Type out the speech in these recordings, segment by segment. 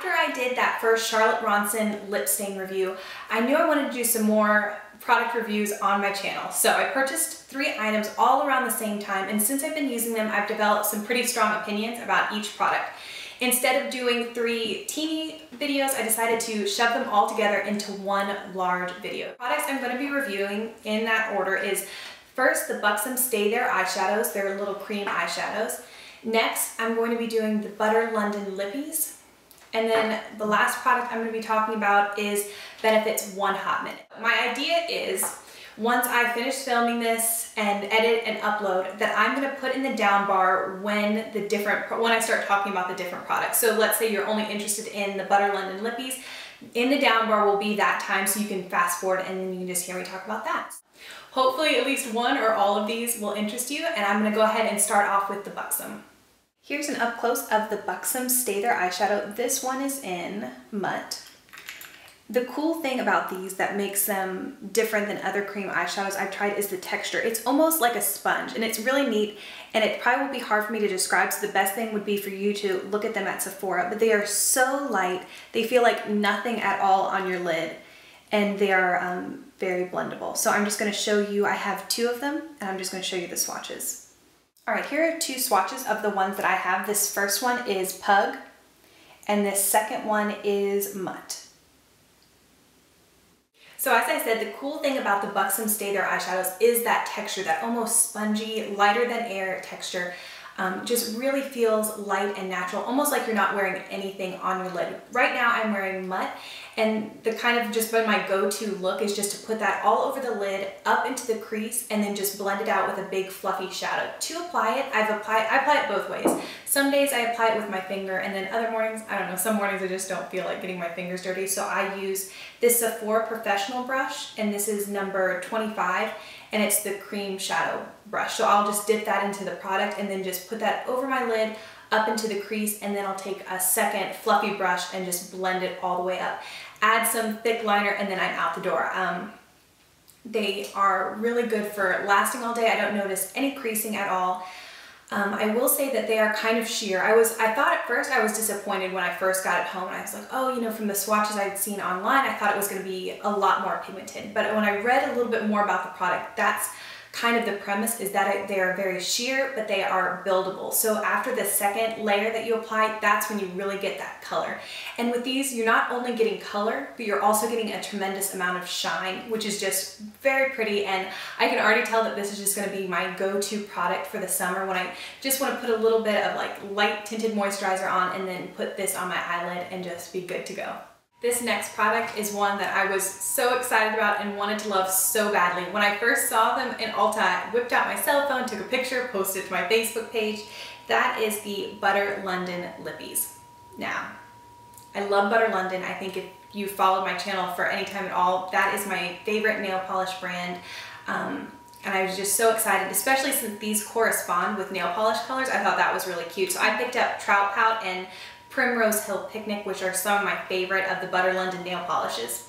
after I did that first Charlotte Bronson lip stain review, I knew I wanted to do some more product reviews on my channel. So I purchased 3 items all around the same time, and since I've been using them, I've developed some pretty strong opinions about each product. Instead of doing 3 teeny videos, I decided to shove them all together into one large video. The products I'm going to be reviewing in that order is first the Buxom Stay There eyeshadows. They're little cream eyeshadows. Next, I'm going to be doing the Butter London Lippies. And then the last product I'm going to be talking about is Benefit's One Hot Minute. My idea is, once I finish filming this and edit and upload, that I'm going to put in the down bar when I start talking about the different products. So let's say you're only interested in the Butter London Lippies. In the down bar will be that time, so you can fast forward and then you can just hear me talk about that. Hopefully at least one or all of these will interest you, and I'm going to go ahead and start off with the Buxom. Here's an up close of the Buxom Stay There eyeshadow. This one is in Mutt. The cool thing about these that makes them different than other cream eyeshadows I've tried is the texture. It's almost like a sponge, and it's really neat, and it probably will be hard for me to describe, so the best thing would be for you to look at them at Sephora, but they are so light. They feel like nothing at all on your lid, and they are very blendable. So I'm just going to show you, I have 2 of them, and I'm just going to show you the swatches. All right, here are 2 swatches of the ones that I have. This first one is Pug, and this second one is Mutt. So as I said, the cool thing about the Buxom Stay There eyeshadows is that texture, that almost spongy, lighter than air texture. Just really feels light and natural, almost like you're not wearing anything on your lid. Right now I'm wearing Mutt, and the kind of just been my go-to look is just to put that all over the lid, up into the crease, and then just blend it out with a big fluffy shadow. To apply it, I apply it both ways. Some days I apply it with my finger, and then other mornings, I don't know, some mornings I just don't feel like getting my fingers dirty, so I use this Sephora Professional brush, and this is number 25, and it's the cream shadow brush. So I'll just dip that into the product and then just put that over my lid, up into the crease, and then I'll take a second fluffy brush and just blend it all the way up. Add some thick liner, and then I'm out the door. They are really good for lasting all day. I don't notice any creasing at all. I will say that they are kind of sheer. I thought at first I was disappointed when I first got it home, and I was like, oh, you know, from the swatches I'd seen online, I thought it was going to be a lot more pigmented. But when I read a little bit more about the product, that's kind of the premise, is that they are very sheer, but they are buildable. So after the second layer that you apply, that's when you really get that color. And with these, you're not only getting color, but you're also getting a tremendous amount of shine, which is just very pretty. And I can already tell that this is just going to be my go-to product for the summer, when I just want to put a little bit of like light tinted moisturizer on and then put this on my eyelid and just be good to go. This next product is one that I was so excited about and wanted to love so badly. When I first saw them in Ulta, I whipped out my cell phone, took a picture, posted it to my Facebook page. That is the Butter London Lippies. Now, I love Butter London. I think if you followed my channel for any time at all, that is my favorite nail polish brand. And I was just so excited, especially since these correspond with nail polish colors. I thought that was really cute. So I picked up Trout Pout and Primrose Hill Picnic, which are some of my favorite of the Butter London nail polishes.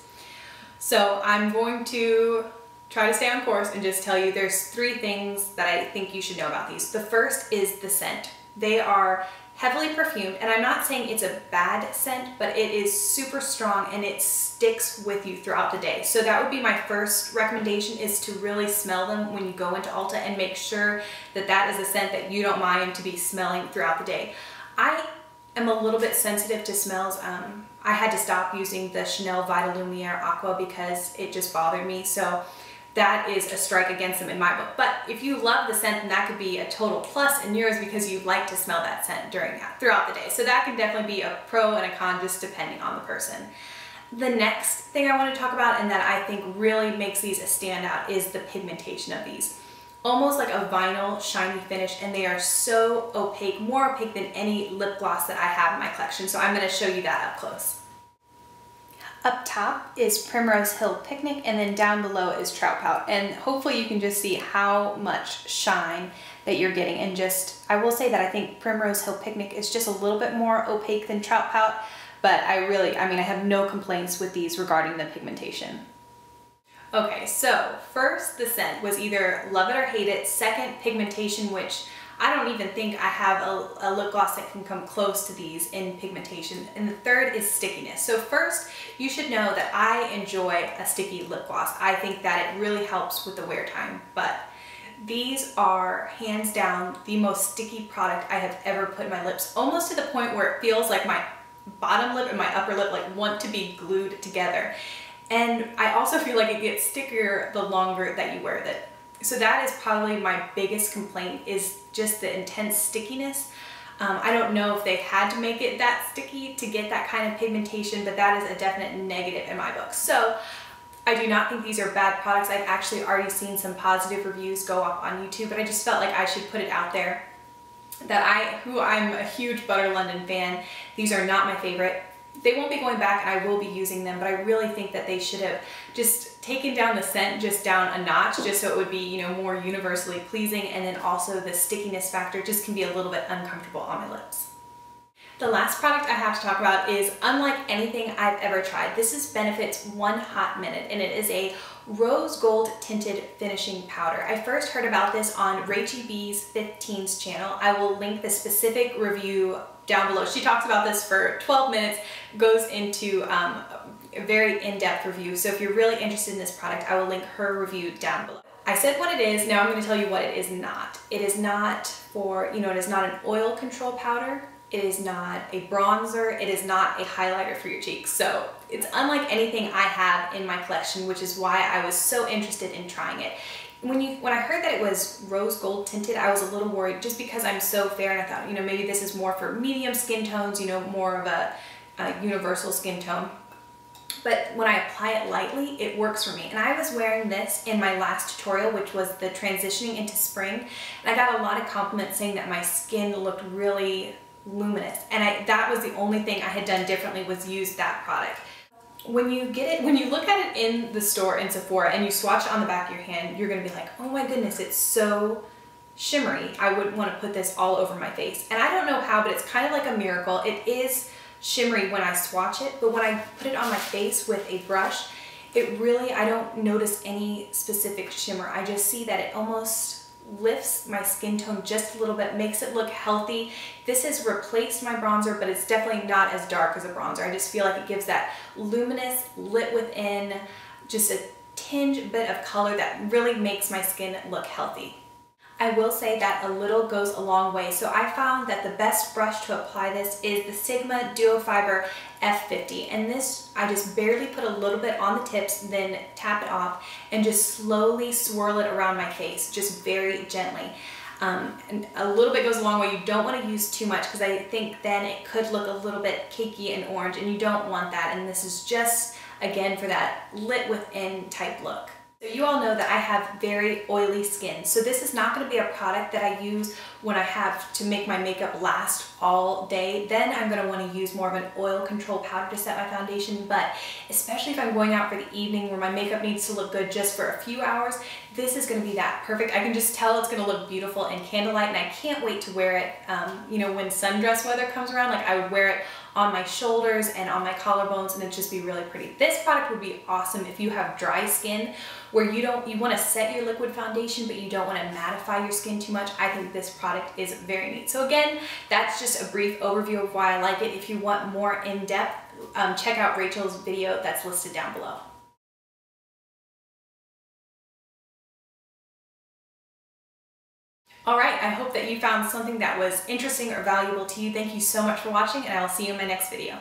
So I'm going to try to stay on course and just tell you there's 3 things that I think you should know about these. The first is the scent. They are heavily perfumed, and I'm not saying it's a bad scent, but it is super strong and it sticks with you throughout the day. So that would be my first recommendation, is to really smell them when you go into Ulta and make sure that that is a scent that you don't mind to be smelling throughout the day. I'm a little bit sensitive to smells. I had to stop using the Chanel Vita Lumiere Aqua because it just bothered me. So that is a strike against them in my book. But if you love the scent, then that could be a total plus in yours, because you like to smell that scent throughout the day. So that can definitely be a pro and a con, just depending on the person. The next thing I want to talk about, and that I think really makes these a standout, is the pigmentation of these. Almost like a vinyl shiny finish, and they are so opaque, more opaque than any lip gloss that I have in my collection. So I'm going to show you that up close. Up top is Primrose Hill Picnic, and then down below is Trout Pout. And hopefully you can just see how much shine that you're getting. And just, I will say that I think Primrose Hill Picnic is just a little bit more opaque than Trout Pout, but I have no complaints with these regarding the pigmentation. Okay, so first the scent was either love it or hate it. Second, pigmentation, which I don't even think I have a lip gloss that can come close to these in pigmentation. And the third is stickiness. So first, you should know that I enjoy a sticky lip gloss. I think that it really helps with the wear time, but these are hands down the most sticky product I have ever put in my lips, almost to the point where it feels like my bottom lip and my upper lip like want to be glued together. And I also feel like it gets stickier the longer that you wear it. So that is probably my biggest complaint, is just the intense stickiness. I don't know if they had to make it that sticky to get that kind of pigmentation, but that is a definite negative in my book. So I do not think these are bad products. I've actually already seen some positive reviews go up on YouTube, but I just felt like I should put it out there that I'm a huge Butter London fan. These are not my favorite. They won't be going back and I will be using them, but I really think that they should have just taken down the scent just down a notch, just so it would be, you know, more universally pleasing, and then also the stickiness factor just can be a little bit uncomfortable on my lips. The last product I have to talk about is unlike anything I've ever tried. This is Benefit's One Hot Minute, and it is a rose gold tinted finishing powder. I first heard about this on Rachie B's 15's channel. I will link the specific review down below. She talks about this for 12 minutes, goes into a very in-depth review. So if you're really interested in this product, I will link her review down below. I said what it is, now I'm going to tell you what it is not. It is not for, you know, it is not an oil control powder. It is not a bronzer. It is not a highlighter for your cheeks. So it's unlike anything I have in my collection, which is why I was so interested in trying it. When I heard that it was rose gold tinted, I was a little worried just because I'm so fair, and I thought, you know, maybe this is more for medium skin tones, you know, more of a universal skin tone. But when I apply it lightly, it works for me. And I was wearing this in my last tutorial, which was the transitioning into spring. And I got a lot of compliments saying that my skin looked really luminous. And that was the only thing I had done differently, was use that product. When you look at it in the store in Sephora and you swatch it on the back of your hand, you're gonna be like, oh my goodness, it's so shimmery. I wouldn't want to put this all over my face. And I don't know how, but it's kind of like a miracle. It is shimmery when I swatch it, but when I put it on my face with a brush, it really, I don't notice any specific shimmer. I just see that it almost lifts my skin tone just a little bit, makes it look healthy. This has replaced my bronzer, but it's definitely not as dark as a bronzer. I just feel like it gives that luminous, lit within, just a tinge bit of color that really makes my skin look healthy. I will say that a little goes a long way. So I found that the best brush to apply this is the Sigma Duo Fiber F50. And this, I just barely put a little bit on the tips, then tap it off and just slowly swirl it around my face, just very gently. And a little bit goes a long way. You don't want to use too much because I think then it could look a little bit cakey and orange, and you don't want that. And this is just, again, for that lit within type look. So you all know that I have very oily skin, so this is not going to be a product that I use when I have to make my makeup last all day. Then I'm going to want to use more of an oil control powder to set my foundation, but especially if I'm going out for the evening where my makeup needs to look good just for a few hours, this is going to be that perfect. I can just tell it's going to look beautiful in candlelight, and I can't wait to wear it, you know, when sundress weather comes around. Like, I would wear it on my shoulders and on my collarbones, and it'd just be really pretty. This product would be awesome if you have dry skin where you want to set your liquid foundation, but you don't want to mattify your skin too much. I think this product is very neat. So again, that's just a brief overview of why I like it. If you want more in-depth, check out Rachel's video that's listed down below. All right, I hope that you found something that was interesting or valuable to you. Thank you so much for watching, and I will see you in my next video.